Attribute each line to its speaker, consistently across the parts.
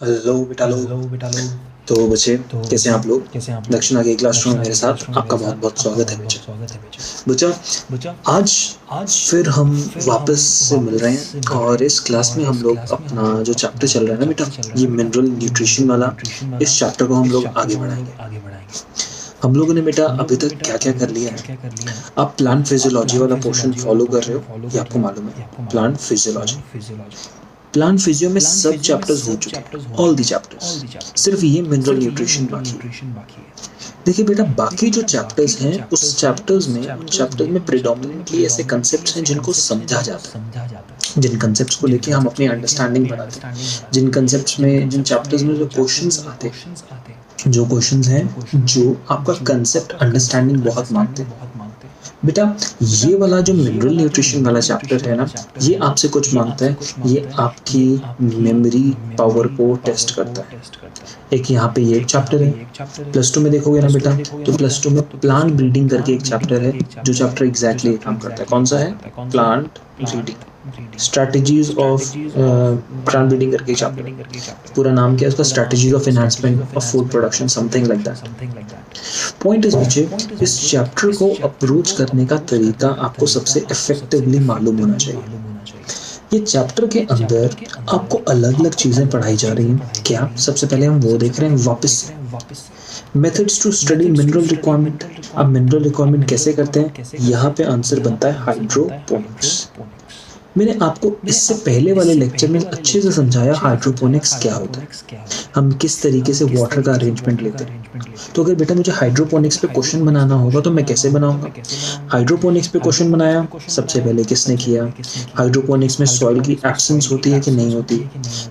Speaker 1: Hello बेटा लोग। तो बच्चे कैसे हैं आप लोग? दक्षिणा के क्लासरूम में मेरे साथ आपका बहुत बहुत स्वागत है बच्चे। बच्चा आज फिर हम वापस से मिल रहे हैं और इस क्लास में हम लोग अपना जो चैप्टर चल रहा है ना बेटा, ये मिनरल न्यूट्रिशन वाला, इस चैप्टर को हम लोग आगे बढ़ाएंगे। हम लोगों ने बेटा अभी तक क्या क्या कर लिया है? आप प्लांट फिजियोलॉजी वाला पोर्शन फॉलो कर रहे हो, ये आपको मालूम है। प्लांट फिजियो में सब चैप्टर्स हो चुके हैं, ऑल दी चैप्टर्स। सिर्फ ये मिनरल न्यूट्रिशन बाकी है। देखिए बेटा, बाकी जो चैप्टर्स हैं उन चैप्टर्स में प्रेडोमिनेंटली ऐसे कंसेप्ट्स हैं जिनको समझा जाता है, जिन कंसेप्ट्स को लेके हम अपनी अंडरस्टैंडिंग बढ़ाते हैं, जिन चैप्टर्स में जो क्वेश्चंस आते हैं, जो क्वेश्चंस हैं जो आपका कंसेप्ट अंडरस्टैंडिंग बहुत मांगते हैं। बेटा ये वाला जो मिनरल न्यूट्रिशन वाला चैप्टर है ना, ये आपसे कुछ मांगता है, ये आपकी मेमोरी पावर को टेस्ट करता है। एक यहाँ पे ये एक चैप्टर है, प्लस 2 में देखोगे ना बेटा, तो प्लस 2 में प्लांट ब्रीडिंग करके एक चैप्टर है, जो चैप्टर एग्जैक्टली काम करता है। कौन सा है? Plant breeding, strategies of plant breeding करके चैप्टर। पूरा नाम क्या है उसका? Strategies of enhancement of food production, something like that. Point इस बच्चे, इस चैप्टर को अप्रोच करने का तरीका आपको सबसे इफेक्टिवली मालूम होना चाहिए। ये चैप्टर के अंदर आपको अलग अलग चीजें पढ़ाई जा रही हैं। क्या? सबसे पहले हम वो देख रहे हैं वापस से, methods to study mineral requirement. अब मिनरल रिक्वायरमेंट कैसे करते हैं? यहाँ पे आंसर बनता है हाइड्रोपोनिक्स। मैंने आपको इससे पहले वाले लेक्चर में अच्छे से समझाया हाइड्रोपोनिक्स क्या होता है, हम किस तरीके से वाटर का अरेंजमेंट लेते हैं। तो अगर बेटा मुझे हाइड्रोपोनिक्स पे क्वेश्चन बनाना होगा तो मैं कैसे बनाऊंगा? हाइड्रोपोनिक्स पे क्वेश्चन बनाया, सबसे पहले किसने किया? हाइड्रोपोनिक्स में सॉइल की एब्सेंस होती है कि नहीं होती?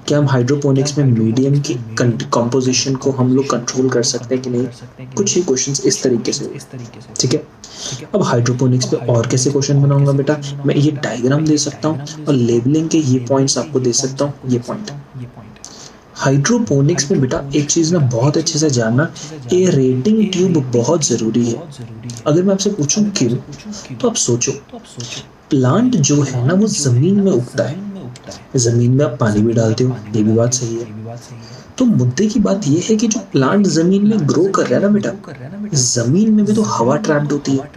Speaker 1: क्या हम हाइड्रोपोनिक्स में मीडियम की कंपोजिशन को हम लोग कंट्रोल कर सकते हैं कि नहीं? कुछ ही क्वेश्चन इस तरीके से, ठीक है। अब हाइड्रोपोनिक्स पे और कैसे क्वेश्चन बनाऊंगा बेटा? मैं ये डायग्राम दे सकता हूँ और लेबलिंग के ये पॉइंट्स आपको दे सकता हूँ, ये पॉइंट। हाइड्रोपोनिक्स में बेटा एक चीज ना बहुत अच्छे से जानना, एरेटिंग ट्यूब बहुत जरूरी है। अगर मैं आपसे पूछूं क्यों, तो आप सोचो, प्लांट जो है ना वो जमीन में उगता है, जमीन में आप पानी भी डालते हो, ये भी बात सही है। तो मुद्दे की बात ये है कि जो प्लांट जमीन में ग्रो कर रहा है ना बेटा, जमीन में भी तो हवा ट्रैप्ड होती है,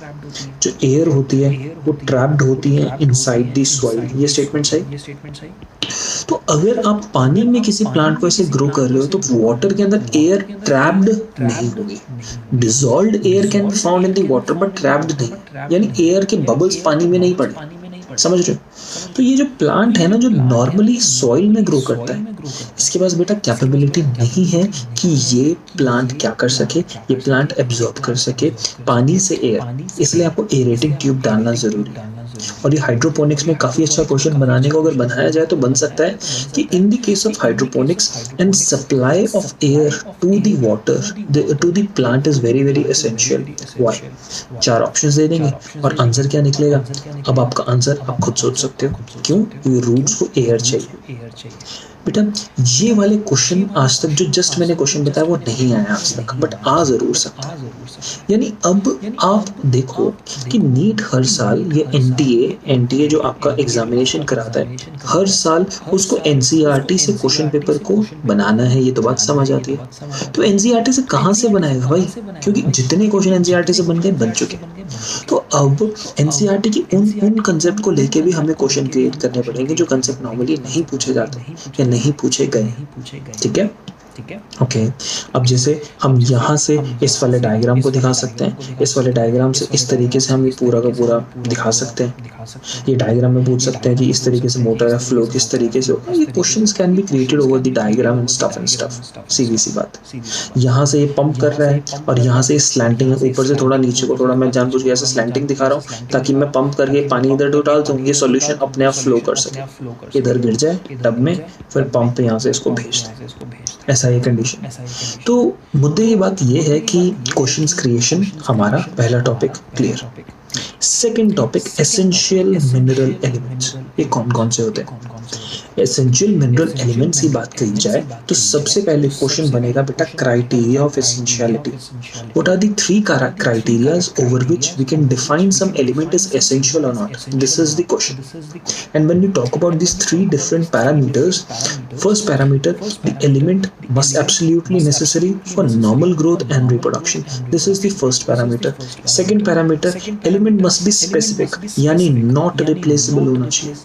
Speaker 1: जो एयर होती है वो ट्रैप्ड होती है इनसाइड द सॉइल। ये स्टेटमेंट सही? तो अगर आप पानी में किसी प्लांट को ऐसे ग्रो कर रहे हो तो वाटर के अंदर एयर ट्रैप्ड नहीं होगी। Dissolved air can be found in the water but trapped नहीं, यानी एयर के बबल्स पानी में नहीं पड़े, समझ रहे हो? तो ये जो प्लांट है ना, जो नॉर्मली सॉइल में ग्रो करता है, इसके पास बेटा कैपेबिलिटी नहीं है कि ये प्लांट क्या कर सके, ये प्लांट एब्जॉर्ब कर सके पानी से एयर, इसलिए आपको एरेटिंग ट्यूब डालना जरूरी है। और ये हाइड्रोपोनिक्स में काफी अच्छा क्वेश्चन बनाने को अगर बनाया जाए तो बन सकता है कि in the case of hydroponics and supply of air to the water to the plant is very very essential. Why? 4 options दे देंगे और आंसर क्या निकलेगा? अब आपका आंसर आप खुद सोच सकते हो, क्यों? क्योंकि रूट्स को एयर चाहिए। बेटा ये वाले क्वेश्चन आज तक जो जस्ट मैंने क्वेश्चन बताया वो नहीं आया आज तक, बट आ जरूर सकता है। यानी अब आप देखो कि नीट हर साल, ये एनटीए जो आपका एग्जामिनेशन कराता है, हर साल उसको एनसीईआरटी से क्वेश्चन पेपर को बनाना है, ये तो बात समझ आती है। तो एनसीईआरटी से कहाँ से बनाएगा भाई? क्योंकि जितने क्वेश्चन एनसीईआरटी से बन गए बन चुके, तो अब एनसीईआरटी की उन कंसेप्ट को लेके भी हमें क्वेश्चन क्रिएट करने पड़ेंगे जो कंसेप्ट नॉर्मली नहीं पूछे जाते या नहीं पूछे गए, ठीक है। ओके अब जैसे हम यहाँ से इस वाले डायग्राम को दिखा सकते हैं, इस वाले डायग्राम से इस तरीके से हम ये पूरा का पूरा दिखा सकते हैं। ये डायग्राम में पूछ सकते हैं कि इस तरीके से मोटर या फ्लो किस तरीके से होगा। ये questions can be created over the diagram and stuff. सीधी सी बात, यहाँ से ये पंप कर रहा है और यहाँ से स्लैंटिंग है, ऊपर से थोड़ा नीचे को, थोड़ा मैं जानबूझ के ऐसे स्लैंटिंग दिखा रहा हूँ ताकि मैं पंप करके पानी इधर डाल दूँ, ये सॉल्यूशन अपने आप फ्लो कर सके, इधर गिर जाए टब में, फिर पंप यहाँ से इसको भेज दे, ऐसा ये कंडीशन। तो मुद्दे की बात ये है कि क्वेश्चंस क्रिएशन हमारा पहला topic clear. Second topic essential mineral elements. ये कौन कौन से होते हैं? एसेंशियल मिनरल एलिमेंट्स की बात कही जाए तो सबसे पहले क्वेश्चन बनेगा बेटा criteria of essentiality. What are the three criteria over which we can define some element is essential or not? This is the question. And when we talk about these three different parameters, first parameter, the element must absolutely necessary for normal growth and reproduction. This is the first parameter. Second parameter, element must be specific, यानी not replaceable होना चाहिए.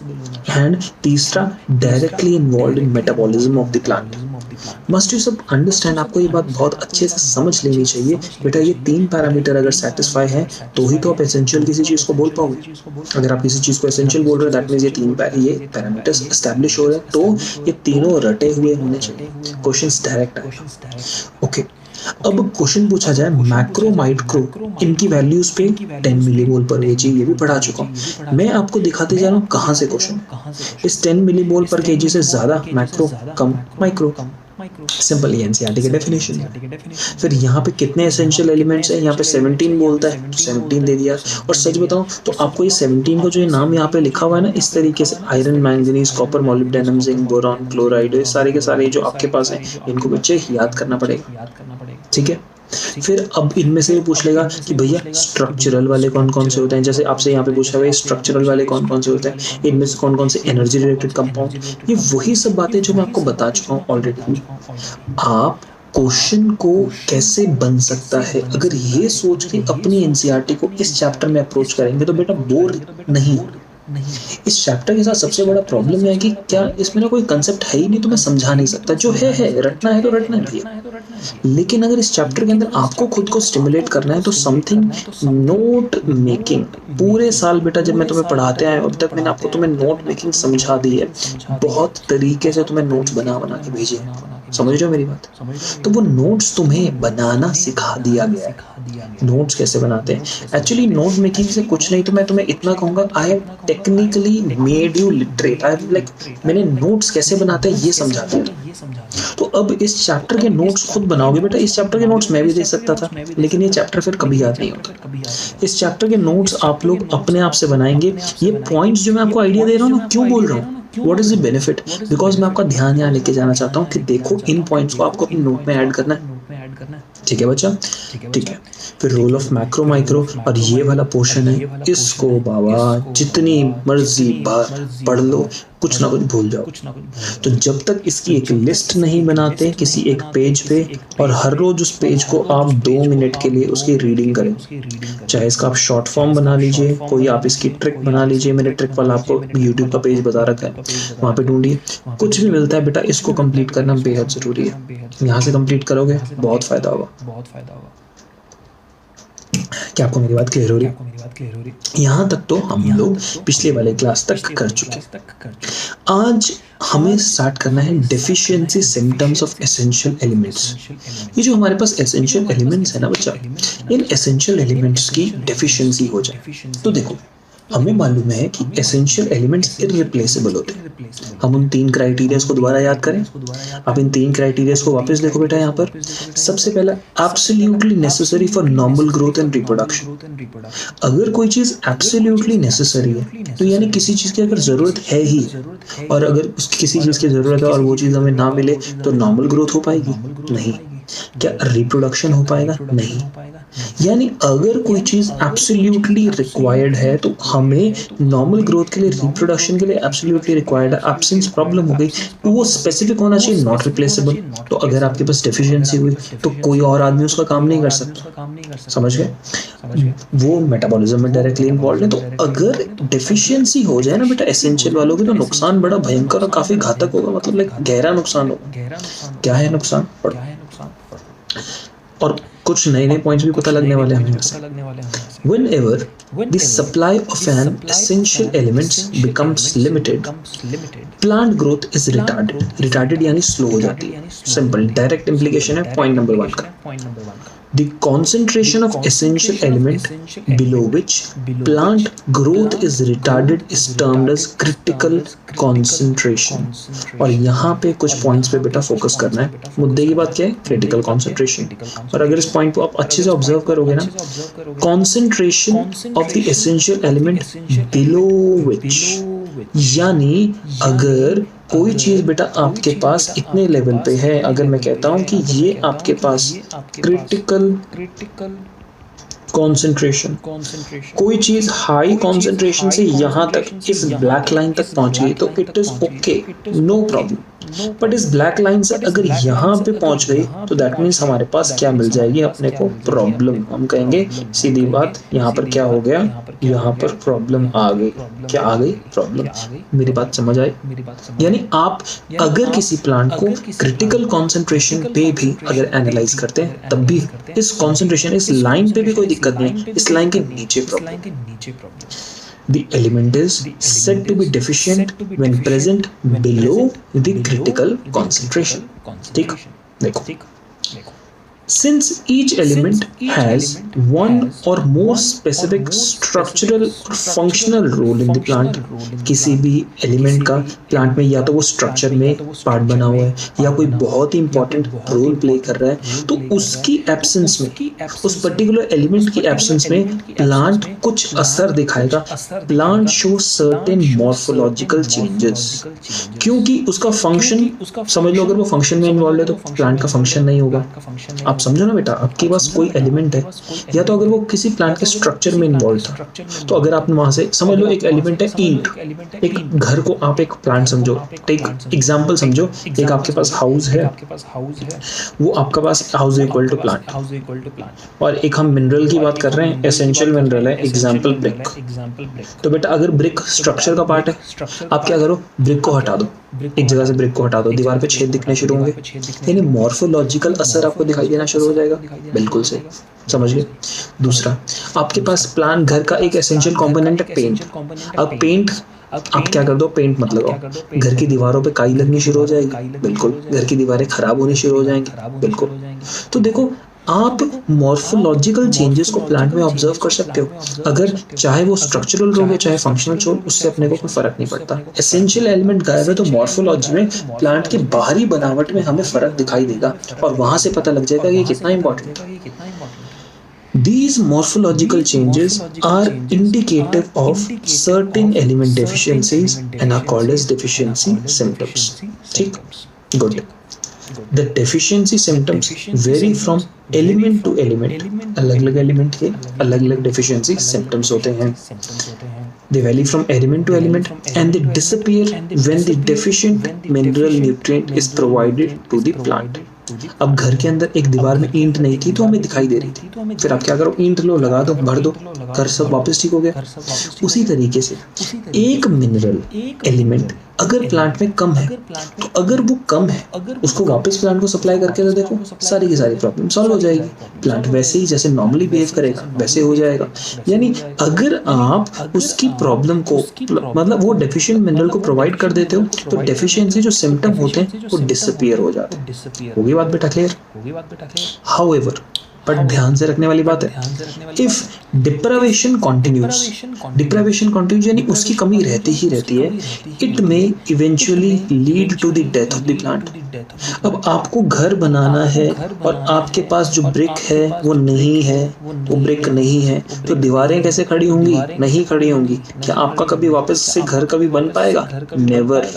Speaker 1: And तीसरा, directly involved in metabolism of the plant. Must you सब understand, आपको ये बात बहुत अच्छे से समझ लेनी चाहिए बेटा. ये तीन पैरामीटर अगर सेटिस्फाई है तो ही तो आप एसेंशियल किसी चीज को बोल पाओगे. अगर आप किसी चीज को एसेंशियल बोल रहे हो दैट मींस ये तीन पैरामीटर्स एस्टैब्लिश हो रहे हैं, तो ये तीनों रटे हुए होने चाहिए. क्वेश्चंस डायरेक्ट है. ओके, अब क्वेश्चन पूछा जाए मैक्रो माइक्रो इनकी वैल्यूज पे 10 मिलीमोल पर केजी, ये भी पढ़ा चुका हूँ. मैं आपको दिखाते जा रहा हूँ कहाँ से क्वेश्चन. इस 10 मिलीमोल पर केजी से ज्यादा मैक्रो, कम माइक्रो. सिंपल एनसीईआरटी के डेफिनेशन. फिर यहाँ पे कितने एसेंशियल एलिमेंट्स हैं, यहाँ पे 17 बोलता है तो 17 दे दिया. और सच बताऊं तो आपको ये 17 का जो ये नाम यहाँ पे लिखा हुआ है ना, इस तरीके से iron, manganese, copper, molybdenum, zinc, boron, chloride, ये सारे के सारे जो आपके पास हैं इनको बच्चे याद करना पड़ेगा. ठीक है. फिर अब इनमें से पूछ लेगा कि भैया स्ट्रक्चरल वाले कौन कौन से होते हैं. जैसे आपसे यहाँ पे पूछा हुआ है स्ट्रक्चरल वाले कौन कौन से होते हैं, इनमें से कौन कौन से एनर्जी रिलेटेड कंपाउंड. ये वही सब बातें जो मैं आपको बता चुका हूँ ऑलरेडी. आप क्वेश्चन को कैसे बन सकता है अगर ये सोच के अपनी एनसीईआरटी को इस चैप्टर में अप्रोच करेंगे तो बेटा बोर नहीं. इस चैप्टर के साथ सबसे बड़ा प्रॉब्लम है कि क्या इसमें कोई कंसेप्ट है ही नहीं तो मैं समझा नहीं सकता. जो है रटना है तो रटना है भैया. लेकिन अगर इस चैप्टर के अंदर आपको खुद को स्टिमुलेट करना है तो समथिंग नोट मेकिंग. पूरे साल बेटा जब मैं तुम्हें पढ़ाते आया अब तक मैंने आपको तुम्हें नोट मेकिंग समझा दी है. बहुत तरीके से तुम्हें नोट्स बना बना के भेजे हैं. समझ रहे हो मेरी बात. तो वो नोट्स तुम्हें बनाना सिखा दिया गया है. नोट्स कैसे बनाते हैं एक्चुअली, नोट मेकिंग से कुछ नहीं तो मैं तुम्हें इतना कहूंगा I have technically made you literate. I have like मैंने नोट्स कैसे बनाते हैं ये समझा दिया. तो अब इस चैप्टर के नोट्स खुद बनाओगे बेटा. इस चैप्टर के नोट्स मैं भी दे सकता था लेकिन ये चैप्टर फिर कभी याद नहीं होता. इस चैप्टर के नोट्स आप लोग अपने आप से बनाएंगे. ये पॉइंट्स जो मैं आपको आइडिया दे रहा हूँ ना, क्यों बोल रहा हूँ, What is the benefit? Because मैं आपका ध्यान यहाँ लेके जाना चाहता हूँ कि देखो इन पॉइंट्स को आपको अपने नोट में ऐड करना है. ठीक है बच्चा. ठीक है. फिर रोल ऑफ मैक्रो माइक्रो और ये वाला पोर्शन है, इसको बाबा जितनी मर्जी बार पढ़ लो कुछ ना कुछ भूल जाओ. तो जब तक इसकी एक लिस्ट नहीं बनाते किसी एक पेज पे और हर रोज उस पेज को आप 2 मिनट के लिए उसकी रीडिंग करें, चाहे इसका आप शॉर्ट फॉर्म बना लीजिए, कोई आप इसकी ट्रिक बना लीजिए. मैंने ट्रिक वाला आपको यूट्यूब का पेज बता रखा है, वहाँ पे ढूंढिए, कुछ भी मिलता है बेटा. इसको कंप्लीट करना बेहद जरूरी है. यहाँ से कंप्लीट करोगे बहुत फायदा होगा. क्या आपको मेरी बात क्लियर हो रही है? यहाँ तक तो हम लोग पिछले वाले क्लास तक कर चुके. आज हमें स्टार्ट करना है deficiency symptoms of essential elements. ये जो हमारे पास एसेंशियल एलिमेंट्स है ना बच्चा, इन एसेंशियल एलिमेंट्स की डेफिशिएंसी हो जाए तो देखो हमें मालूम है कि एसेंशियल एलिमेंट्स इररिप्लेसेबल होते हैं. हम उन 3 क्राइटेरियाज को दोबारा याद करें. आप इन 3 क्राइटेरियाज को वापस देखो बेटा. यहाँ पर सबसे पहला absolutely necessary for normal growth and reproduction. अगर कोई चीज एब्सोल्युटली नेसेसरी है तो यानी किसी चीज की अगर जरूरत है ही, और अगर किसी चीज की जरूरत है और वो चीज हमें ना मिले तो नॉर्मल ग्रोथ हो पाएगी? नहीं. क्या रिप्रोडक्शन हो पाएगा? नहीं. यानी अगर कोई चीज एब्सोल्युटली रिक्वायर्ड है तो हमें नॉर्मल ग्रोथ के लिए, रिप्रोडक्शन के लिए एब्सोल्युटली रिक्वायर्ड है. एब्सेंस प्रॉब्लम हो गई तो वो स्पेसिफिक होना चाहिए, नॉट रिप्लेसेबल. तो अगर आपके पास डेफिशिएंसी हुई तो कोई और आदमी उसका काम नहीं कर सकता. समझ गए? वो मेटाबॉलिज्म में डायरेक्टली इन्वॉल्व है. तो अगर डेफिशिएंसी हो जाए ना बेटा एसेंशियल वालों की तो नुकसान बड़ा भयंकर और काफी घातक होगा. मतलब लाइक गहरा नुकसान होगा. क्या है नुकसान? और कुछ नए नए पॉइंट्स भी पता लगने वाले हैं. Whenever the supply of an essential elements becomes limited, plant growth is retarded. Retarded यानी slow हो जाती है. Simple direct implication है point number 1 का. The concentration of essential element below which plant growth is retarded is termed as critical concentration. और यहाँ पे कुछ पॉइंट्स पे बेटा फोकस करना है. मुद्दे की बात क्या है? Critical concentration. और अगर इस पॉइंट को आप अच्छे से ऑब्जर्व करोगे ना, concentration of the essential element below which, यानी अगर कोई चीज़ बेटा आपके पास इतने लेवल पे है, अगर मैं कहता हूँ कि ये आपके पास क्रिटिकल कंसंट्रेशन, कोई चीज़ हाई कंसंट्रेशन से यहाँ तक इस ब्लैक लाइन तक पहुँच गई तो it is okay, no problem. But इस ब्लैक लाइन से अगर यहाँ पे पहुँच गई तो दैट मीन्स हमारे पास क्या मिल जाएगी अपने को, प्रॉब्लम। हम कहेंगे सीधी बात, यहाँ पर क्या हो गया, यहाँ पर प्रॉब्लम आ गई। क्या आ गई? प्रॉब्लम। मेरी बात समझ आई? यानी आप अगर किसी प्लांट को क्रिटिकल कॉन्सेंट्रेशन पे भी अगर एनालाइज करते हैं तब भी इस कॉन्सेंट्रेशन, इस लाइन पे भी कोई दिक्कत नहीं, इस लाइन के नीचे problem. The element is said to be deficient when present below the critical concentration. ठीक? देखो, since each element has one or more specific structural or functional role in the plant, किसी भी एलिमेंट का plant में या तो वो structure में पार्ट बना हुआ है या कोई बहुत ही इंपॉर्टेंट रोल प्ले कर रहा है, तो उसकी एब्सेंस में, उस पर्टिकुलर एलिमेंट की एब्सेंस में प्लांट कुछ असर दिखाएगा। Plant show certain morphological changes, क्योंकि उसका फंक्शन, समझ लो अगर वो फंक्शन में इन्वॉल्व है तो प्लांट का फंक्शन नहीं होगा। आप समझो ना बेटा, आपके पास कोई एलिमेंट है, या तो अगर वो किसी प्लांट के स्ट्रक्चर में इन्वॉल्व था, तो अगर आपने वहां से, समझ लो एक एलिमेंट है ईंट, एक घर को आप एक प्लांट समझो, टेक एग्जांपल समझो, एक आपके पास हाउस है, वो आपका पास हाउस इक्वल टू प्लांट, और एक हम मिनरल की बात कर रहे हैं, एसेंशियल मिनरल है, एग्जांपल ब्रिक। तो बेटा अगर ब्रिक स्ट्रक्चर का पार्ट है, आप क्या करो, ब्रिक को हटा दो, एक जगह से ब्रिक को हटा दो, दीवार पे छेद दिखने शुरू होंगे, यानी मॉर्फोलॉजिकल असर आपको दिखाई देना शुरू हो जाएगा। बिल्कुल सही, समझ गए। दूसरा, आपके पास प्लान घर का एक एसेंशियल कंपोनेंट है पेंट। अब पेंट आप क्या कर दो, पेंट मत लगाओ, घर की दीवारों पे काई लगनी शुरू हो जाएगी, बिल्कुल, घर की दीवारें खराब होनी शुरू हो जाएंगी, बिल्कुल। तो देखो, आप मॉर्फोलॉजिकल चेंजेस को प्लांट में ऑब्जर्व कर सकते हो, अगर चाहे वो स्ट्रक्चरल रोल हो चाहे फंक्शनल रोल, उससे अपने को कोई फर्क नहीं पड़ता। एसेंशियल एलिमेंट गायब है तो मॉर्फोलॉजी में, प्लांट की बाहरी बनावट में हमें फर्क दिखाई देगा और वहां से पता लग जाएगा ये कितना इंपॉर्टेंट है। These morphological changes are indicative of certain element deficiencies and are called as deficiency symptoms. ठीक? Good. The deficiency symptoms vary from element to element. अलग-अलग element के अलग-अलग deficiency symptoms होते हैं. They vary from element to element and they disappear when the deficient mineral nutrient is provided to the plant. अब घर के अंदर एक दीवार में ईंट नहीं थी तो हमें दिखाई दे रही थी, फिर आप क्या करो, ईंट लो, लगा दो, भर दो, घर सब वापस ठीक हो गया। उसी तरीके से एक मिनरल एलिमेंट अगर प्लांट में कम है, तो अगर वो कम है, उसको वापस प्लांट को सप्लाई करके तो देखो सारी की सारी प्रॉब्लम सॉल्व हो जाएगी। प्लांट वैसे ही जैसे नॉर्मली बिहेव करेगा वैसे हो जाएगा। यानी अगर आप उसकी प्रॉब्लम को, मतलब वो डेफिशिएंट मिनरल को प्रोवाइड कर देते हो, तो डेफिशिएंसी जो सिम्टम होते हैं वो डिसअपीयर हो जाते हैं। होगी बात बेटा क्लियर? हाउएवर, बट ध्यान से रखने वाली बात है, इफ डिप्रावेशन कंटिन्यूज यानी उसकी कमी रहती ही रहती है, it may eventually lead to the death of the plant. अब आपको घर बनाना है और आपके पास जो ब्रिक है वो नहीं है, वो ब्रिक नहीं है, तो दीवारें कैसे खड़ी होंगी? नहीं खड़ी होंगी। क्या आपका कभी वापस से घर कभी बन पाएगा? नेवर।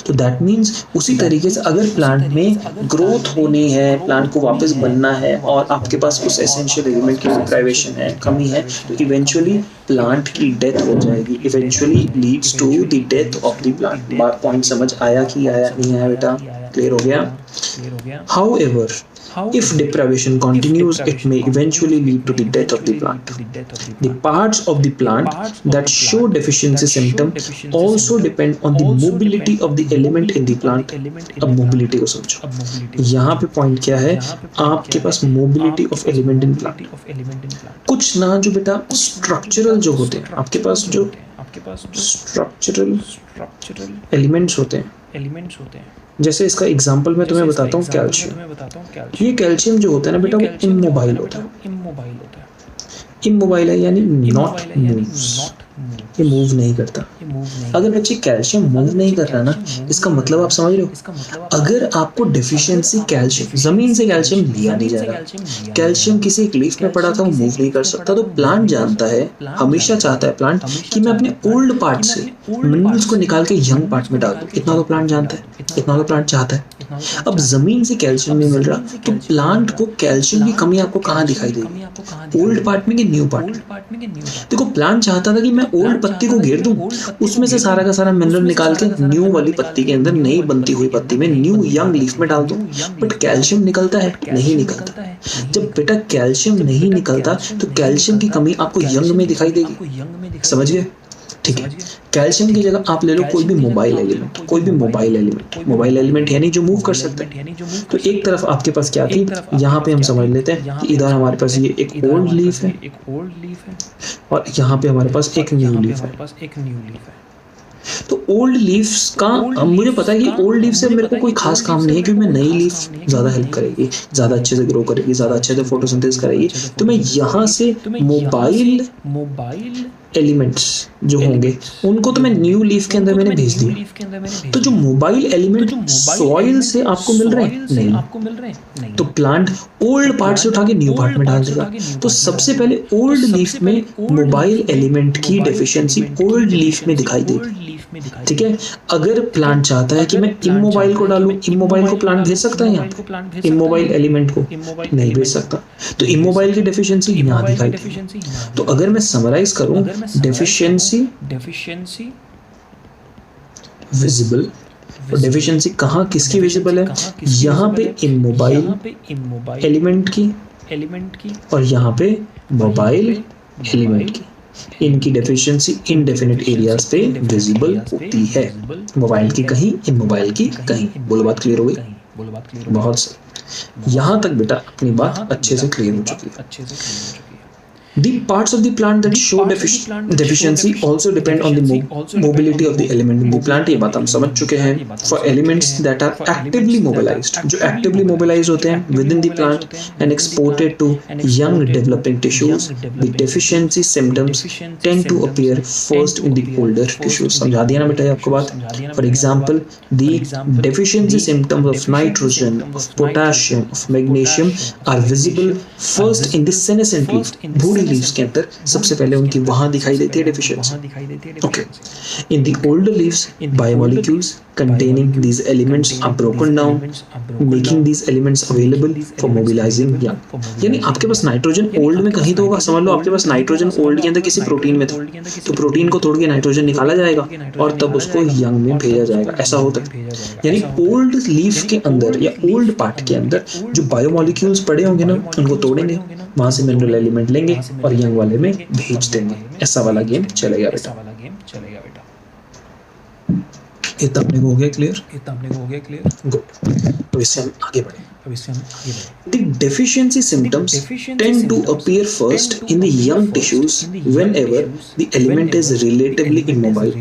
Speaker 1: तो दैट मीन्स उसी तरीके से अगर प्लांट में ग्रोथ होनी है, प्लांट को वापस बनना है और आपके पास उस एसेंशियल एलिमेंट की डिप्राइवेशन है, कमी है, तो इवेंचुअली प्लांट की डेथ हो जाएगी, eventually leads to the death of the plant. बात पॉइंट समझ आया कि आया नहीं आया बेटा? क्लियर हो गया? However, if deprivation continues, it may eventually lead to the death of the plant. The parts of the plant that show deficiency symptom also depend on the mobility of the element in the plant. अब mobility को समझो, यहाँ पे point क्या है, आपके पास mobility of element in plant। कुछ ना जो बेटा स्ट्रक्चरल जो होते हैं, आपके पास जो स्ट्रक्चरल एलिमेंट्स होते हैं, जैसे इसका एग्जांपल मैं तुम्हें बताता हूँ, कैल्शियम। ये कैल्शियम जो होता है ना बेटा, वो इमोबाइल होता है। इमोबाइल है यानी नॉट मूव्स, ये मूव नहीं करता। अगर बच्चे कैल्शियम मूव नहीं कर रहा ना, इसका मतलब आप समझ रहे हो, अगर आपको डेफिशिएंसी कैल्शियम, जमीन से कैल्शियम लिया नहीं जा रहा, कैल्शियम किसी एक लीफ में पड़ा था वो मूव नहीं कर सकता, तो प्लांट जानता है, हमेशा चाहता है प्लांट कि मैं अपने ओल्ड पार्ट से मिनरल्स को निकाल के यंग पार्ट में डाल दूं। इतना तो प्लांट जानता है, इतना तो प्लांट चाहता है। अब जमीन से कैल्शियम नहीं मिल रहा, तो प्लांट को कैल्शियम की कमी आपको कहाँ दिखाई देगी, ओल्ड पार्ट में कि न्यू पार्ट में? देखो प्लांट चाहता था कि मैं ओल्ड पत्ती को घेर दूं, उसमें से सारा का सारा मिनरल निकाल के न्यू वाली पत्ती के अंदर, नई बनती हुई पत्ती में, न्यू यंग लीफ में डाल दूं, बट कैल्शियम निकलता है? नहीं निकलता। जब बेटा कैल्शियम नहीं निकलता तो कैल्शियम की कमी आपको यंग में दिखाई देगी, समझ गए? ठीक है, कैल्शियम की जगह आप ले लो कोई भी मोबाइल एलिमेंट, कोई भी मोबाइल एलिमेंट यानी जो मूव कर सकता है। तो एक तरफ आपके पास क्या थी, यहाँ पे हम समझ लेते हैं कि इधर हमारे पास ये एक ओल्ड लीफ है और यहाँ पे हमारे पास एक न्यू लीफ है। तो ओल्ड लीव्स का मुझे पता है कि ओल्ड लीफ से मेरे को कोई खास काम नहीं है, क्योंकि मैं नई लीफ ज़्यादा हेल्प करेगी, ज़्यादा अच्छे से ग्रो करेगी, ज़्यादा अच्छे से फोटोसिंथेसिस करेगी। तो मैं यहाँ से मोबाइल एलिमेंट्स जो होंगे उनको तो मैं न्यू लीफ के अंदर मैंने भेज दिया। तो जो मोबाइल एलिमेंट सॉइल से आपको मिल रहे हैं नहीं, तो प्लांट ओल्ड पार्ट से उठा के न्यू पार्ट में डाल देगा। तो सबसे पहले ओल्ड लीफ में मोबाइल एलिमेंट की डेफिशिएंसी ओल्ड लीफ में दिखाई देगी। ठीक है, अगर प्लांट चाहता है कि मैं इमोबाइल को डालूं, इमोबाइल को प्लांट भेज सकता है यहाँ पे, इमोबाइल एलिमेंट को नहीं भेज सकता, तो इमोबाइल की डेफिशिएंसी यहाँ दिखाई देगी। तो अगर मैं समराइज करूं, डेफिशिएंसी विजिबल, और डेफिशिएंसी कहाँ किसकी विजिबल है, यहाँ पे इमोबाइल एलिमेंट की और यहाँ पे मोबाइल एलिमेंट की। इनकी डेफिशिएंसी इनडेफिनिट एरियाज पे विजिबल होती है, मोबाइल की कहीं, इमोबाइल की कहीं। बोलो बात क्लियर हो गई? बहुत सही, यहाँ तक बेटा अपनी बात अच्छे से क्लियर हो चुकी है। The parts of the plant that show deficiency also depend on the mobility of the element in the plant। ये बात हम समझ चुके हैं। For elements that are actively mobilized, जो actively mobilized होते हैं within the plant and exported to young developing tissues, the deficiency symptoms tend to appear first in the older tissues। समझा दिया ना बेटा आपको बात? For example, the deficiency symptoms of nitrogen, of potassium, of magnesium are visible first in the senescent leaf, Burhi leaves के अंदर सबसे पहले उनकी वहां दिखाई देती है deficiency. Okay, in the older leaves biomolecules containing these elements are broken down, making these elements available for mobilizing young। यानी आपके पास नाइट्रोजन ओल्ड में कहीं तो होगा, समझ लो आपके पास नाइट्रोजन ओल्ड के अंदर किसी प्रोटीन में था, तो प्रोटीन को तोड़ के नाइट्रोजन निकाला जाएगा और तब उसको यंग में भेजा जाएगा, ऐसा होता है। यानी ओल्ड लीफ के अंदर या ओल्ड पार्ट के अंदर जो बायोमोलिक्यूल्स पड़े होंगे ना, उनको तोड़ेंगे, वहां से मिनरल एलिमेंट लेंगे और यंग वाले में भेज देंगे। ऐसा वाला गेम चलेगा बेटा। इतना अपने को हो गया क्लियर? गुड। तो इससे हम आगे बढ़े। The deficiency symptoms tend to appear first in the young tissues whenever the element is relatively immobile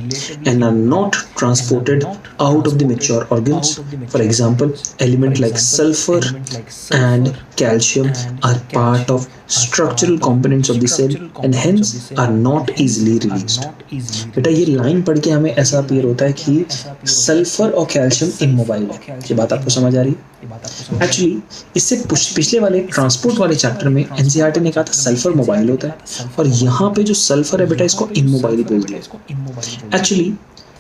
Speaker 1: and are not transported out of the mature organs. For example, elements like sulfur and calcium are part of structural components of the cell and hence are not easily released। बेटा ये line पढ़ के हमें ऐसा appear होता है कि sulphur और कैल्शियम इमोबाइल है। ये बात आपको समझ आ रही है? एक्चुअली इससे पिछले वाले ट्रांसपोर्ट वाले चैप्टर में एनसीईआरटी ने कहा था सल्फर मोबाइल होता है और यहाँ पे जो सल्फर है बेटा इसको इमोबाइल बोलते हैं। एक्चुअली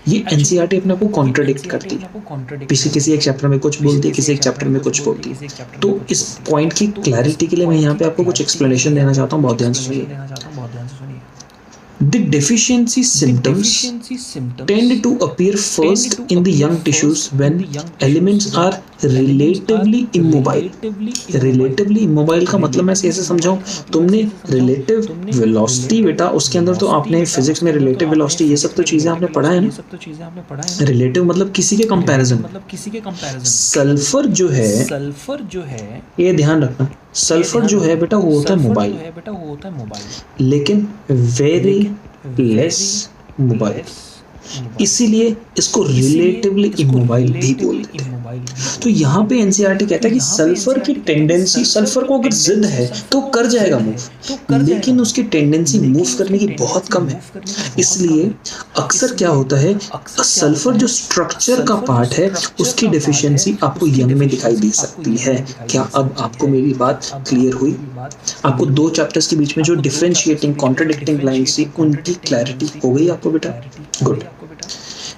Speaker 1: ये एनसीईआरटी अपने को कॉन्ट्रडिक्ट करती है, किसी एक चैप्टर में कुछ बोलती है, किसी एक चैप्टर में कुछ बोलती है। तो इस पॉइंट की क्लैरिटी के लिए मैं यहाँ पे आपको कुछ एक्सप्लेनेशन देना चाहता हूँ, बहुत ध्यान से सुनिए। The deficiency symptoms tend to appear first in the young tissues when elements are relatively immobile। relatively immobile का मतलब मैं ऐसे समझाऊं, तुमने relative velocity बेटा उसके अंदर तो आपने फिजिक्स में relative velocity ये सब तो चीजें आपने पढ़ा है ना। relative मतलब किसी के कंपैरिजन। सल्फर जो है ये ध्यान रखना, सल्फर जो है बेटा वो होता है मोबाइल, लेकिन वेरी लेस मोबाइल। इसीलिए इसको रिलेटिवली इमोबाइल भी बोल देते हैं। तो यहाँ पे एनसीईआरटी कहता है कि सल्फर की टेंडेंसी, सल्फर को अगर जिद है तो कर जाएगा मूव, लेकिन उसकी टेंडेंसी मूव करने की बहुत कम है। इसलिए अक्सर क्या होता है, सल्फर जो स्ट्रक्चर का पार्ट है उसकी डेफिशिएंसी आपको यंग में दिखाई दे सकती है। क्या अब आपको मेरी बात क्लियर हुई? आपको दो चैप्टर्स के बीच में जो डिफरेंशिएटिंग कॉन्ट्राडिक्टिंग लाइन्स थी उनकी क्लैरिटी हो गई आपको बेटा? Good.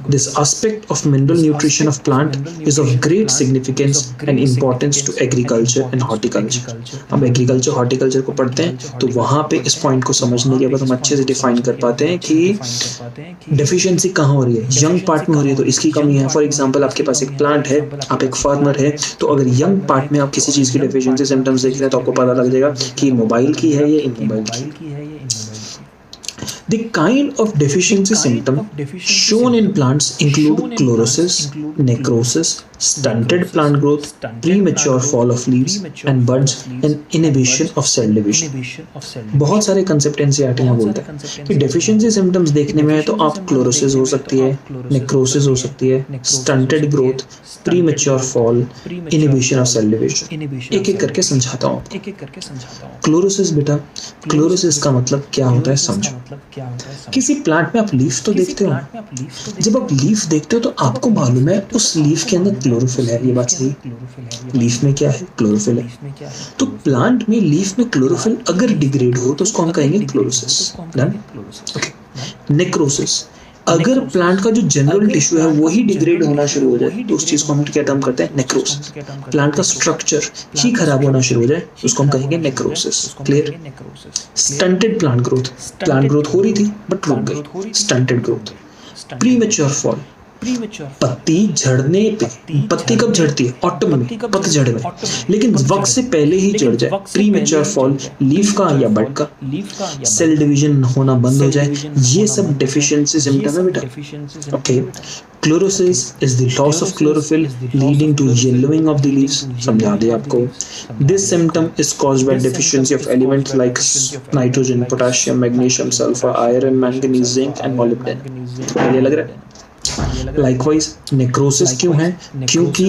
Speaker 1: This aspect of mineral nutrition of plant is of great significance and importance to agriculture and horticulture. हम agriculture horticulture को पढ़ते हैं तो वहाँ पे इस पॉइंट को समझने के बाद हम अच्छे से डिफाइन कर पाते हैं कि डेफिशिएंसी कहाँ हो रही है। यंग पार्ट में हो रही है तो इसकी कमी है। फॉर एग्जांपल आपके पास एक प्लांट है, आप एक फार्मर है, तो अगर यंग पार्ट में आप किसी चीज़ की डेफिशिएंसी सिम्टम्स देख रहे हैं तो आपको पता लग जाएगा कि मोबाइल की है या इमोबाइल की। The kind of deficiency symptom shown in plants include chlorosis, necrosis, stunted plant growth, premature fall of leaves and buds, and inhibition of cell division. बहुत सारे कंसेप्ट एनसीईआरटी में बोलते हैं कि डेफिशिएंसी सिम्टम्स देखने में है तो आप क्लोरोसिस हो सकती है, नेक्रोसिस हो सकती है, stunted growth, premature fall, inhibition of cell division. एक एक करके समझाता हूँ। क्लोरोसिस बेटा, क्लोरोसिस का मतलब क्या होता है समझो। किसी प्लांट में आप लीफ तो देखते हो, जब आप लीफ देखते हो तो आपको मालूम है उस लीफ के अंदर क्लोरोफिल है। ये बात सही? लीफ में क्या है? क्लोरोफिल है। तो प्लांट में लीफ में क्लोरोफिल अगर डिग्रेड हो तो उसको हम कहेंगे क्लोरोसिस। डन? ओके। नेक्रोसिस, अगर प्लांट का जो जनरल टिश्यू है वही डिग्रेड होना शुरू हो जाए तो उस चीज को हम क्या टर्म करते हैं? नेक्रोसिस। प्लांट का स्ट्रक्चर ही खराब होना शुरू हो जाए उसको हम कहेंगे necrosis. Clear? Stunted plant growth, plant growth हो रही थी बट रुक गई, स्टंटेड ग्रोथ। प्रीमेच्योर फॉल, पत्ती झड़ने पे, पत्ती कब झड़ती है? ऑटम में, पतझड़ में, लेकिन वक्त से पहले ही झड़ जाए, प्रीमेच्योर फॉल, लीफ का या बड का, सेल डिवीजन होना बंद हो जाए, ये सब डेफिशिएंसी सिम्टम है बेटा। Okay. Chlorosis is the loss of chlorophyll leading to yellowing of the leaves. समझा दिया आपको। This symptom is caused by deficiency of elements like nitrogen, potassium, magnesium, sulphur, iron, manganese, zinc and molybdenum. ये लग रहा है? Likewise necrosis क्यों है? क्योंकि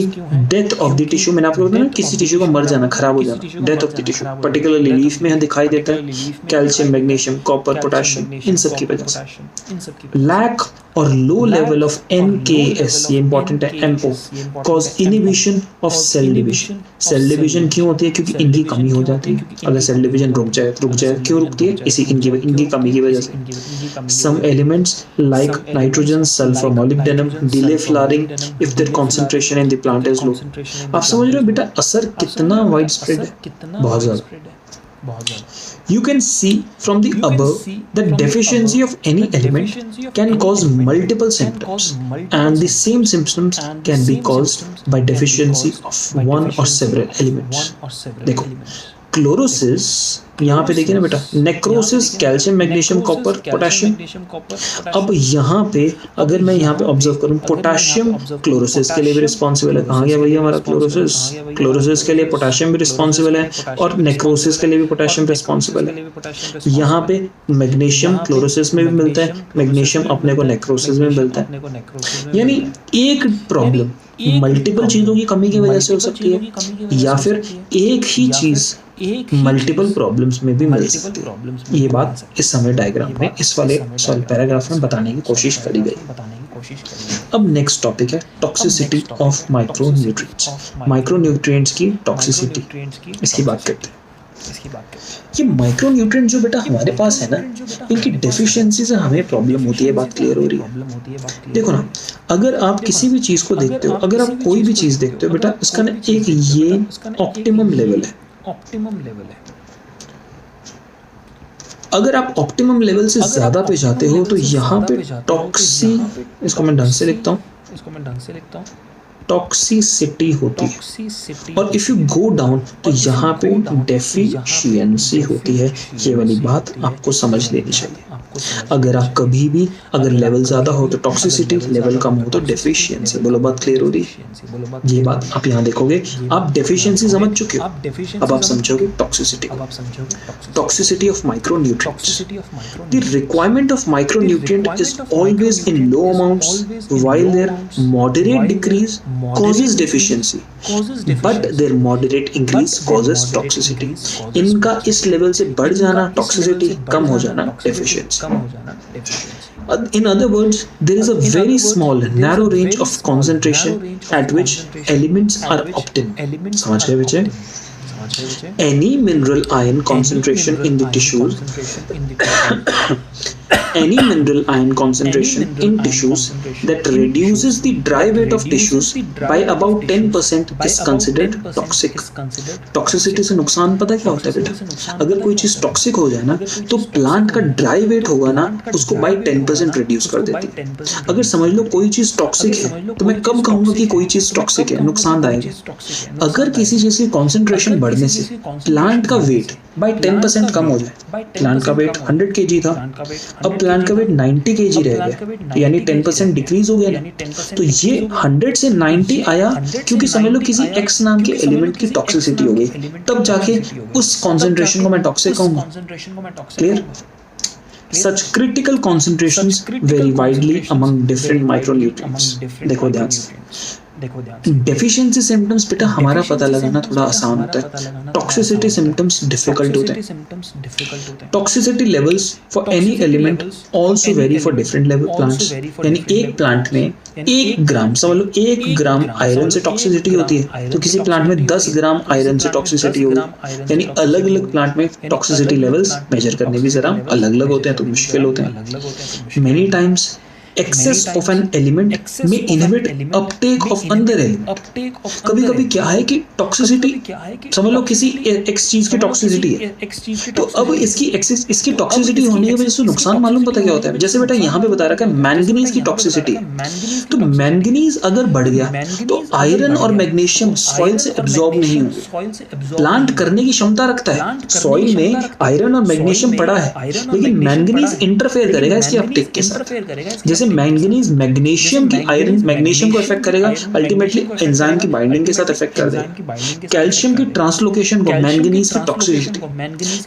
Speaker 1: डेथ ऑफ द टिश्यू, मैंने आपको बताया ना किसी टिश्यू का मर जाना, खराब हो जाना, death of the tissue, particularly leaf में दिखाई देता है। कैल्शियम, मैग्नीशियम, कॉपर, पोटेशियम, इन सब की वजह से। लैक और लो लेवल ऑफ NKS, ये इंपॉर्टेंट है, एम्पो, cause inhibition of cell division. Cell division क्यों होती है? क्योंकि इनकी कमी हो जाती है। अगर सेल डिवीजन रुक जाए, क्यों रुकती है? इनकी कमी की वजह से। Some elements like nitrogen, sulphur, molybdenum delay flowering if their concentration in the plant is low। आप समझ रहे हो बेटा असर कितना वाइड स्प्रेड है? बहुत ज़्यादा। You can see from the above that deficiency of any element can cause multiple symptoms, and the same symptoms can be caused by deficiency of one or several elements। देखो, chlorosis यहाँ पे देखिए ना बेटा, necrosis calcium, magnesium, copper, potassium. अब यहाँ पे अगर मैं यहाँ पे ऑब्जर्व करूँ, पोटेशियम क्लोरोसिस के लिए भी रिस्पॉन्सिबल है। कहाँ गया भैया हमारा क्लोरोसिस? क्लोरोसिस के लिए पोटेशियम भी रिस्पॉन्सिबल है और नेक्रोसिस के लिए भी पोटेशियम रिस्पॉन्सिबल है। यहाँ पे मैग्नीशियम क्लोरोसिस में भी मिलता है, मैग्नीशियम अपने को नेक्रोसिस में मिलता है। यानी एक प्रॉब्लम मल्टीपल चीजों की कमी की वजह से हो सकती है या फिर एक ही चीज मल्टीपल प्रॉब्लम्स में भी मिल सकती है। ये बात इस समय डायग्राम में इस वाले पैराग्राफ में बताने की कोशिश करी गई। अब नेक्स्ट टॉपिक है टॉक्सिसिटी ऑफ माइक्रोन्यूट्रिएंट्स। माइक्रोन्यूट्रिएंट्स की टॉक्सिसिटी, इसकी बात करते हैं। ये माइक्रोन्यूट्रिएंट जो बेटा हमारे पास है ना, इनकी डेफिशिएंसी से हमें प्रॉब्लम होती है। बात क्लियर हो रही है? देखो ना, अगर आप किसी भी चीज को देखते हो, अगर आप कोई भी चीज देखते हो बेटा, इसका ना एक ये ऑप्टिमम लेवल है। अगर आप ऑप्टिमम लेवल से ज्यादा पे जाते हो तो यहाँ पे टॉक्सी, इसको मैं ढंग से लिखता हूँ, टॉक्सिसिटी होती है। और इफ यू गो डाउन तो यहाँ पे डेफिशिएंसी होती है। ये वाली बात आपको समझ लेनी चाहिए। अगर आप कभी भी अगर लेवल ज़्यादा हो तो टॉक्सिसिटी, लेवल कम हो तो डेफिशिएंसी। बोलो बात क्लियर हो रही? ये बात आप यहाँ देखोगे, आप डेफिशिएंसी समझ चुके हो, अब आप समझोगे टॉक्सिसिटी को। Toxicity of micronutrients. The requirement of micronutrient is always in low amounts while their moderate decrease causes deficiency, but their moderate increase causes toxicity. इनका इस लेवल से बढ़ जाना टॉक्सिसिटी, कम हो जाना deficiency. In other words, there is a very small, narrow range of concentration at which elements are optimal. समझ गए बच्चे? Any mineral ion concentration in the tissues any mineral ion concentration in tissues that reduces the dry weight of tissues by about 10% is considered toxic. Toxicity से नुकसान पता क्या होता है बेटा? अगर कोई चीज टॉक्सिक हो जाए ना तो प्लांट का ड्राई वेट होगा ना उसको बाय 10% रिड्यूस कर देती है। अगर समझ लो कोई चीज टॉक्सिक है तो मैं कब कहूंगा कि कोई चीज टॉक्सिक है, नुकसानदायक है? अगर किसी चीज की कॉन्सेंट्रेशन बढ़ने से प्लांट का वेट बाय 10% कम हो जाए। प्लांट का वेट 100 kg था, अब प्लांट का वेट 90 kg रह गया, यानी 10% डिक्रीज हो गया ना। तो ये 100 से 90 आया क्योंकि समझ लो किसी एक्स नाम के एलिमेंट की टॉक्सिसिटी हो गई, तब जाके उस कॉन्सेंट्रेशन को मैं टॉक्सिक कहूंगा। Clear? Such critical concentrations vary widely among different micronutrients. देखो ध्यान से, डेफिशिएंसी सिम्टम्स बेटा हमारा पता लगाना थोड़ा आसान होता है, टॉक्सिसिटी सिम्टम्स डिफिकल्ट होते हैं। Toxicity levels for any element also very for different level plants. यानी एक प्लांट में 1 ग्राम, समझ लो 1 ग्राम आयरन से टॉक्सिसिटी होती है तो किसी प्लांट में 10 ग्राम आयरन से टॉक्सिसिटी होगी। यानी अलग अलग प्लांट में टॉक्सिसिटी लेवल्स मेजर करने भी जरा अलग अलग होते हैं, तो मुश्किल होते हैं। Many times excess of an element may inhibit uptake of another element. कभी कभी क्या है कि टॉक्सिसिटी, समझ लो किसी एक्स चीज की टॉक्सिसिटी है तो अब इसकी टॉक्सिसिटी होने की वजह से नुकसान मालूम पता क्या होता है? जैसे बेटा यहाँ पे बता रखा है मैंगनीज की टॉक्सिसिटी, तो मैंगनीज अगर बढ़ गया तो आयरन और मैग्नीशियम सॉइल से एब्जॉर्ब नहीं होंगे। प्लांट करने की क्षमता रखता है, सॉइल में आयरन और मैग्नीशियम पड़ा है लेकिन मैंगनीज इंटरफेयर करेगा इसकी अपटेक के साथ। जैसे मैंगनीज मैग्नीशियम की आयरन मैग्नीशियम को इफेक्ट करेगा, अल्टीमेटली एंजाइम की बाइंडिंग के साथ इफेक्ट कर देगा। कैल्शियम की ट्रांसलोकेशन को मैंगनीज की टॉक्सिसिटी,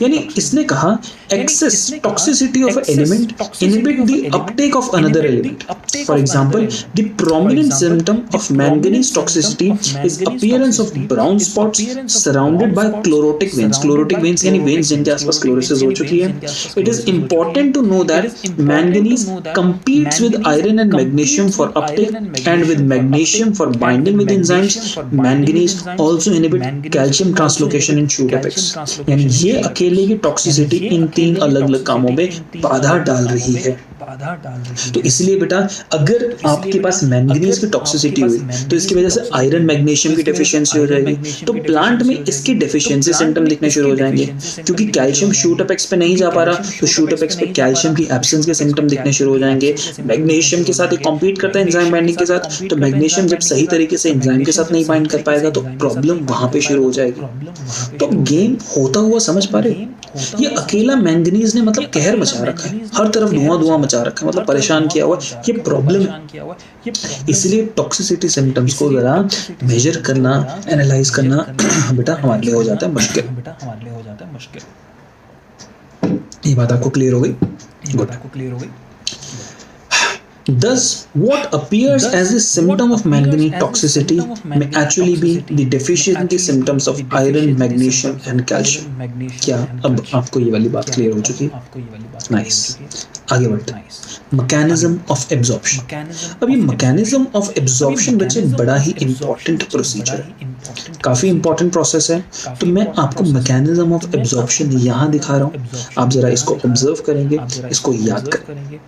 Speaker 1: यानी इसने कहा excess toxicity of an element inhibit the uptake of another element. For example the prominent symptom of manganese toxicity is appearance of brown spots surrounded by chlorotic veins. Chlorotic veins यानी veins जिनके आसपास chlorosis हो चुकी है। It is important to know that manganese competes with iron and magnesium for uptake and with magnesium for binding with enzymes. Manganese also inhibit calcium translocation in shoot apex. यानी ये अकेले की toxicity in 3 अलग अलग कामों में बाधा डाल रही है। तो इसलिए बेटा अगर आपके पास मैंगनीज की टॉक्सिसिटी हुई तो इसकी वजह से आयरन मैग्नीशियम की डेफिशिएंसी हो जाएगी, तो प्लांट में इसकी डेफिशिएंसी सिम्टम दिखने शुरू हो जाएंगे। क्योंकि कैल्शियम शूट अपेक्स पे नहीं जा पा रहा तो शूट अपेक्स पे कैल्शियम की एब्सेंस के सिम्टम दिखने शुरू हो जाएंगे। मैग्नीशियम के साथ ये कॉम्पीट करता है एंजाइम बाइंडिंग के साथ, तो मैग्नीशियम जब सही तरीके से एंजाइम के साथ नहीं बाइंड कर पाएगा तो प्रॉब्लम वहां पे शुरू हो जाएगी। तो गेम होता हुआ समझ पा रहे, ये अकेला मैंगनीज ने मतलब कहर मचा रखा है, हर तरफ धुआं धुआं मचा रखा है, मतलब परेशान किया हुआ, ये प्रॉब्लम है। इसलिए टॉक्सिसिटी सिम्टम्स को जरा मेजर करना, एनालाइज करना बेटा हमारे लिए हो जाता है मुश्किल। ये बात आपको क्लियर हो गई? Good. Thus, what appears as a symptom of manganese toxicity may actually be the deficiency symptoms of iron, magnesium and calcium. क्या अब आपको ये वाली बात क्लियर हो चुकी है? नाइस। आगे बढ़ते हैं। Mechanism of absorption. अब ये मैकेनिज्म ऑफ एब्जॉर्प्शन बच्चे बड़ा ही इंपॉर्टेंट प्रोसीजर है, काफी इंपॉर्टेंट प्रोसेस है। तो मैं आपको मैकेनिज्म ऑफ एब्जॉर्प्शन यहाँ दिखा रहा हूँ, आप जरा इसको ऑब्जर्व करेंगे, इसको याद करेंगे।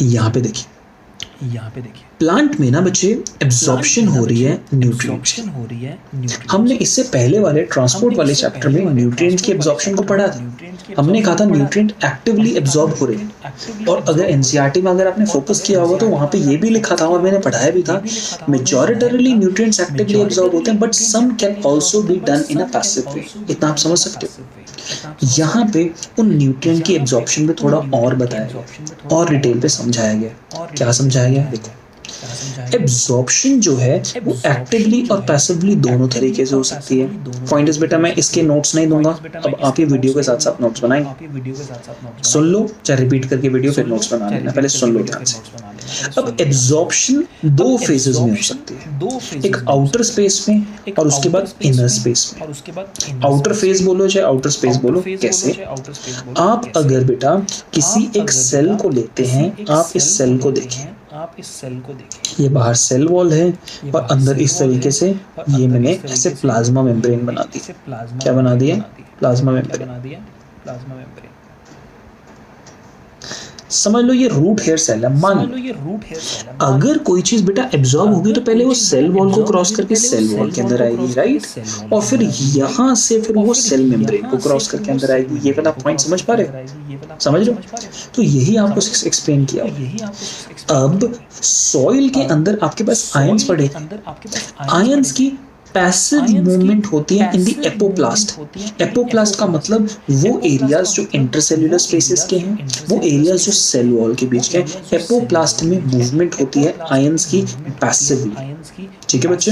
Speaker 1: यहाँ पे देखिए, प्लांट में ना बच्चे एब्जॉर्प्शन हो रही है न्यूट्रिएंट्स। हमने इससे पहले वाले ट्रांसपोर्ट वाले चैप्टर में न्यूट्रिएंट्स की एब्जॉर्प्शन को पढ़ा था। हमने कहा था न्यूट्रिएंट एक्टिवली एब्जॉर्ब हो रहे हैं, और अगर एनसीईआरटी में अगर आपने फोकस किया होगा तो वहां पे ये भी लिखा था और मैंने पढ़ाया भी था, मेजॉरिटरली न्यूट्रिएंट्स एक्टिवली एब्जॉर्ब होते हैं but some can also be done in a passive way. इतना आप समझ सकते हो। यहाँ पे उन न्यूट्रिएंट की एब्जॉर्प्शन पे थोड़ा और बताया गया और डिटेल पे समझाया गया। क्या समझाया गया? देखो, एब्जॉर्प्शन जो है वो एक्टिवली और पैसिवली दोनों तरीके से हो सकती है। पॉइंट इज बेटा, मैं इसके नोट्स नहीं दूंगा, अब आप ये वीडियो के साथ साथ नोट्स बनाएंगे। सुन लो, चाहे रिपीट करके वीडियो फिर नोट्स बना लेना, पहले सुन लो ध्यान से। अब एब्जॉर्प्शन दो फेजेस में हो सकती है, एक आउटर स्पेस में और उसके बाद इनर स्पेस में। आउटर फेज बोलो चाहे आउटर स्पेस बोलो, कैसे? आप अगर बेटा किसी एक सेल को लेते हैं, आप इस सेल को देखें, ये बाहर सेल वॉल है और अंदर इस तरीके से ये मैंने ऐसे प्लाज्मा मेम्ब्रेन बना दी। क्या बना दिया? Plasma membrane. समझ लो ये रूट हेयर सेल है। मान लो अगर कोई चीज बेटा एब्जॉर्ब होगी तो पहले वो सेल वॉल को क्रॉस करके सेल वॉल के अंदर आएगी, राइट? और फिर यहाँ से फिर वो सेल मेम्ब्रेन को क्रॉस करके अंदर आएगी। ये वाला पॉइंट समझ पा रहे हो? समझ लो? तो यही आपको एक्सप्लेन किया। अब सॉइल के अंदर आपके पास आयंस पड़े, आयंस की पैसिव मूवमेंट होती है इन द एपोप्लास्ट। एपोप्लास्ट का मतलब वो एरियाज जो इंटरसेल्यूलर स्पेसेस के हैं, वो एरियाज जो सेल वॉल के बीच के हैं, एपोप्लास्ट में मूवमेंट होती है आयंस की पैसिवली। ठीक है बच्चे?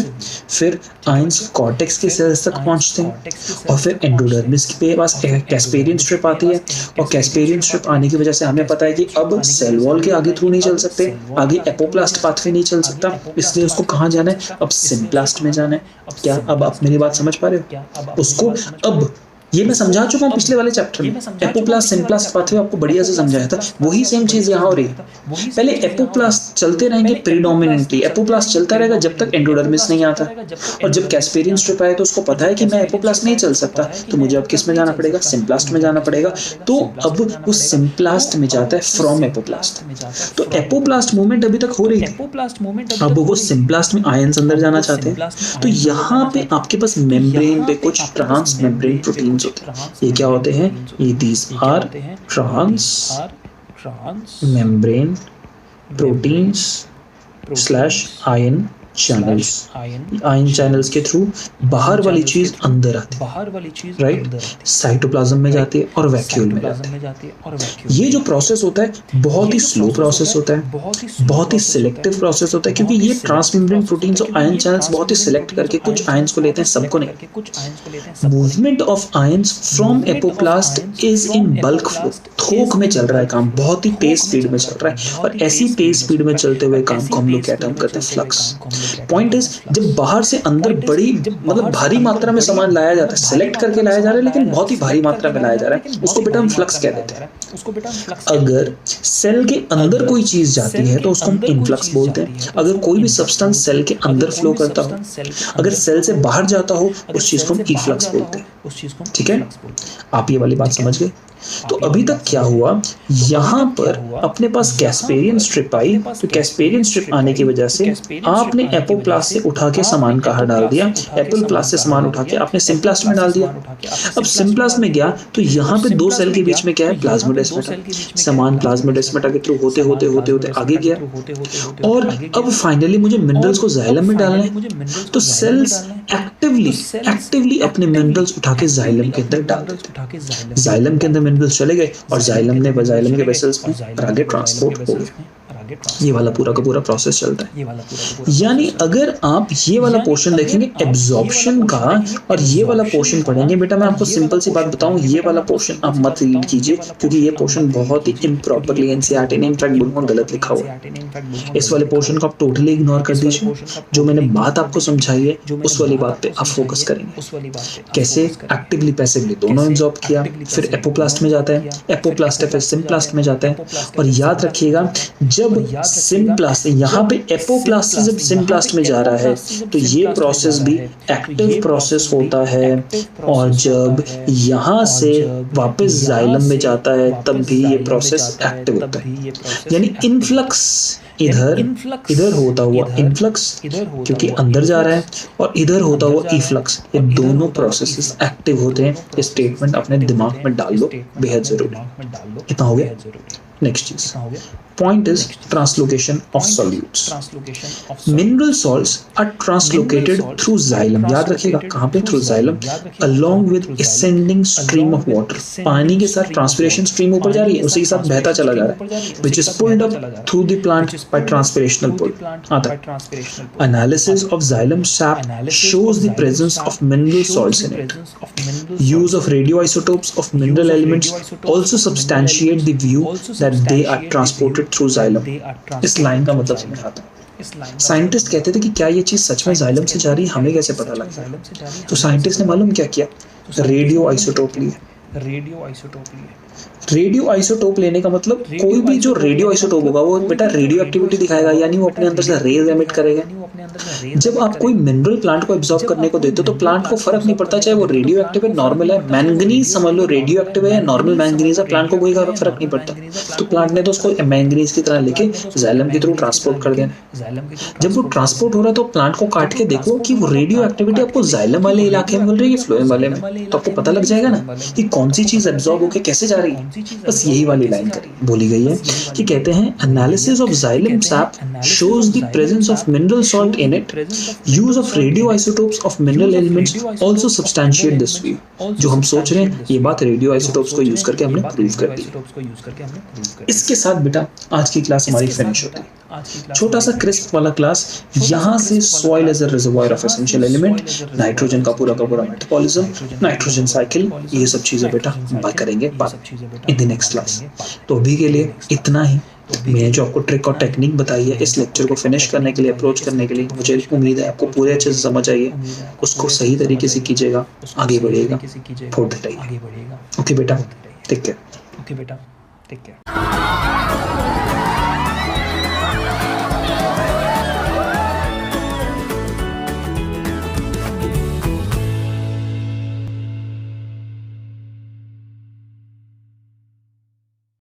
Speaker 1: फिर आयंस कॉर्टेक्स के सेल्स तक पहुंचते हैं और फिर एंडोडर्मिस के पास कैस्पेरियन स्ट्रिप आती है और कैस्पेरियन स्ट्रिप आने की वजह से हमें पता है कि अब सेल वॉल के आगे थ्रू नहीं चल सकते, आगे एपोप्लास्ट पाथवे नहीं चल सकता, इसलिए उसको कहाँ जाना है? अब सिम्प्लास्ट में जाना है। क्या अब आप मेरी बात समझ पा रहे हो? उसको अब ये मैं समझा चुका हूँ पिछले वाले चैप्टर में। एपोप्लास्ट सिम्प्लास्ट पाथवे आपको बढ़िया से समझाया था, वही सेम चीज यहाँ हो रही है। पहले एपोप्लास्ट चलते रहेंगे प्रीडोमिनेंटली, एपोप्लास्ट चलता रहेगा जब तक एंडोडर्मिस नहीं आता, और जब कैस्पेरियन स्ट्रिप आए तो उसको पता है कि मैं एपोप्लास्ट नहीं चल सकता, तो मुझे अब किस में जाना पड़ेगा? सिम्प्लास्ट में जाना पड़ेगा। तो अब वो सिम्प्लास्ट में जाता है फ्रॉम एपोप्लास्ट। तो एपोप्लास्ट मूवमेंट अभी तक हो रही थी, अब वो सिम्प्लास्ट में आयंस अंदर जाना चाहते हैं। तो यहाँ पे आपके पास मेम्ब्रेन पे कुछ ट्रांस मेम्ब्रेन प्रोटीन होते हैं। ये क्या होते हैं? ये these are trans membrane proteins slash ion channels. Ion channels के थ्रू बाहर वाली चीज अंदर आती है, राइट? साइटोप्लाज्म में जाती है और वैक्यूल में जाती है। ये जो प्रोसेस होता है बहुत ही स्लो प्रोसेस होता है, बहुत ही सिलेक्टिव प्रोसेस होता है, क्योंकि ये ट्रांसमेम्ब्रेन प्रोटीन्स और आयन चैनल्स बहुत ही सिलेक्ट करके कुछ आयंस को लेते हैं, सबको नहीं। Movement of ions from apoplast is in bulk flow, थोक में चल रहा है काम, बहुत ही तेज स्पीड में चल रहा है, और ऐसी तेज स्पीड में चलते हुए काम को हम लोग क्या टर्म करते हैं? फ्लक्स। पॉइंट इज, जब बाहर से अंदर बड़ी मतलब भारी मात्रा में सामान लाया जाता है, सेलेक्ट करके लाया जा रहा है लेकिन बहुत ही भारी मात्रा में लाया जा रहा है, उसको बेटा हम फ्लक्स कह देते हैं। अगर सेल के अंदर कोई चीज जाती है तो उसको हम इनफ्लक्स बोलते हैं। अगर कोई भी सब्सटेंस सेल के अंदर फ्लो करता हो, अगर सेल से बाहर जाता हो, उस चीज को हम इफ्लक्स बोलते हैं। ठीक है? आप ये वाली बात समझ गए? तो अभी तक क्या हुआ, यहाँ पर अपने पास कैस्पेरियन स्ट्रिप आई, तो कैस्पेरियन स्ट्रिप आने की वजह से आपने एपोप्लास्ट से उठा के सामान कहाँ डाल दिया? एपोप्लास्ट से सामान उठा के आपने सिम्प्लास्ट में डाल दिया। अब सिम्प्लास्ट में गया तो यहाँ पे दो सेल के बीच में क्या है? प्लाज्मोडेस्माटा। सामान प्लाज्मोडेस्माटा के थ्रू होते होते होते होते आगे गया, और अब फाइनली मुझे मिनरल्स को जाइलम में डालना है, तो सेल्स एक्टिवली अपने मिनरल्स उठा के जाइलम के अंदर डाल देते। जाइलम के अंदर मिनरल्स चले गए और जाइलम के वेसल्स में आगे ट्रांसपोर्ट हो गए। ये वाला पूरा का पूरा प्रोसेस चलता है। यानी अगर आप ये वाला पोर्शन देखेंगे एब्जॉर्प्शन का और ये वाला पोर्शन पढ़ेंगे, बेटा मैं आपको सिंपल सी बात बताऊं, ये वाला पोर्शन आप मत रीड कीजिए, क्योंकि ये पोर्शन बहुत ही इम्प्रॉपरली एनसीईआरटी ने इनफैक्ट बुक में गलत लिखा हुआ है। इस वाले पोर्शन को आप टोटली इग्नोर कर दीजिए। जो मैंने बात आपको समझाई है उस वाली बात पे आप फोकस करेंगे। कैसे? एक्टिवली पैसिवली दोनों एब्जॉर्ब किया, फिर एपोप्लास्ट में जाता है, एपोप्लास्ट फिर सिम्प्लास्ट में जाता है। और याद रखिएगा, जब सिम्प्लास्ट यहाँ पे एपोप्लास्ट से जब सिम्प्लास्ट में जा रहा है तो ये प्रोसेस भी एक्टिव प्रोसेस होता है, और जब यहाँ से वापस जाइलम में जाता है तब भी ये प्रोसेस एक्टिव होता है। यानी इनफ्लक्स इधर होता हुआ इनफ्लक्स क्योंकि अंदर जा रहा है, और इधर होता हुआ इफ्लक्स, ये दोनों प्रोसेसेस एक्टिव होते हैं। ये स्टेटमेंट अपने दिमाग में डाल लो, बेहद जरूरी। इतना हो गया? नेक्स्ट चीज, point is translocation of solutes. Mineral salts are translocated through xylem. याद रखिएगा कहाँ पे? Through xylem, along with ascending stream of water. पानी के साथ transpiration stream ऊपर जा रही है, उसी के साथ बहता चला जा रहा है, which is pulled up through the plant by transpirational pull. आता है. Analysis of xylem sap shows the presence of mineral salts in it. Use of radioisotopes of mineral elements also substantiate the view that they are transported through xylem. इस line का मतलब समझ आता है. Scientist कहते थे कि क्या ये चीज सच में जाइलम से जा रही है, हमें कैसे पता लगता है? तो साइंटिस्ट ने मालूम क्या किया? रेडियो आइसोटोप लिए. रेडियो आइसोटोप लेने का मतलब कोई भी जो रेडियो आइसोटोप होगा वो बेटा रेडियो एक्टिविटी दिखाएगा, यानी वो अपने अंदर से रेज एमिट करेगा. जब आप कोई मिनरल प्लांट को एब्जॉर्ब करने को देते हो तो प्लांट को फर्क नहीं पड़ता चाहे वो रेडियो एक्टिव है, नॉर्मल है. मैंगनीज समझ लो रेडियो एक्टिव है या नॉर्मल मैंगनीज है, प्लांट को कोई फर्क नहीं पड़ता. तो प्लांट ने तो उसको मैंगनीज की तरह लेके जाइलम के थ्रू ट्रांसपोर्ट कर देना. जब वो ट्रांसपोर्ट हो रहा है तो प्लांट को काट के देखो कि वो रेडियो एक्टिविटी आपको जाइलम वाले इलाके में मिल रही है, फ्लोएम वाले में, तो आपको पता लग जाएगा ना कि कौन सी चीज एब्जॉर्ब होकर कैसे जा रही है. बस यही वाली लाइन बोली गई है कि कहते हैं analysis of xylem SAP shows the presence of mineral salt in it. Use of radio isotopes of mineral elements also substantiate this view. जो हम सोच रहे हैं ये बात रेडियो आइसोटोप्स को यूज करके हमने प्रूव कर दी. इसके साथ बेटा आज की क्लास हमारी फिनिश होती है. छोटा सा क्रिस्प वाला क्लास. यहाँ से soil as a reservoir of essential element, nitrogen का पूरा मेटाबॉलिज्म, नाइट्रोजन साइकिल, ये सब चीजें बेटा बात करेंगे इन द नेक्स्ट क्लास. तो अभी के लिए इतना ही. मैंने जो आपको ट्रिक और टेक्निक बताई है इस लेक्चर को फिनिश करने के लिए, अप्रोच करने के लिए, मुझे उम्मीद है आपको पूरे अच्छे से समझ आइए. उसको सही तरीके से कीजिएगा, आगे बढ़िएगा, फॉर द टाइम. ओके बेटा, टेक केयर.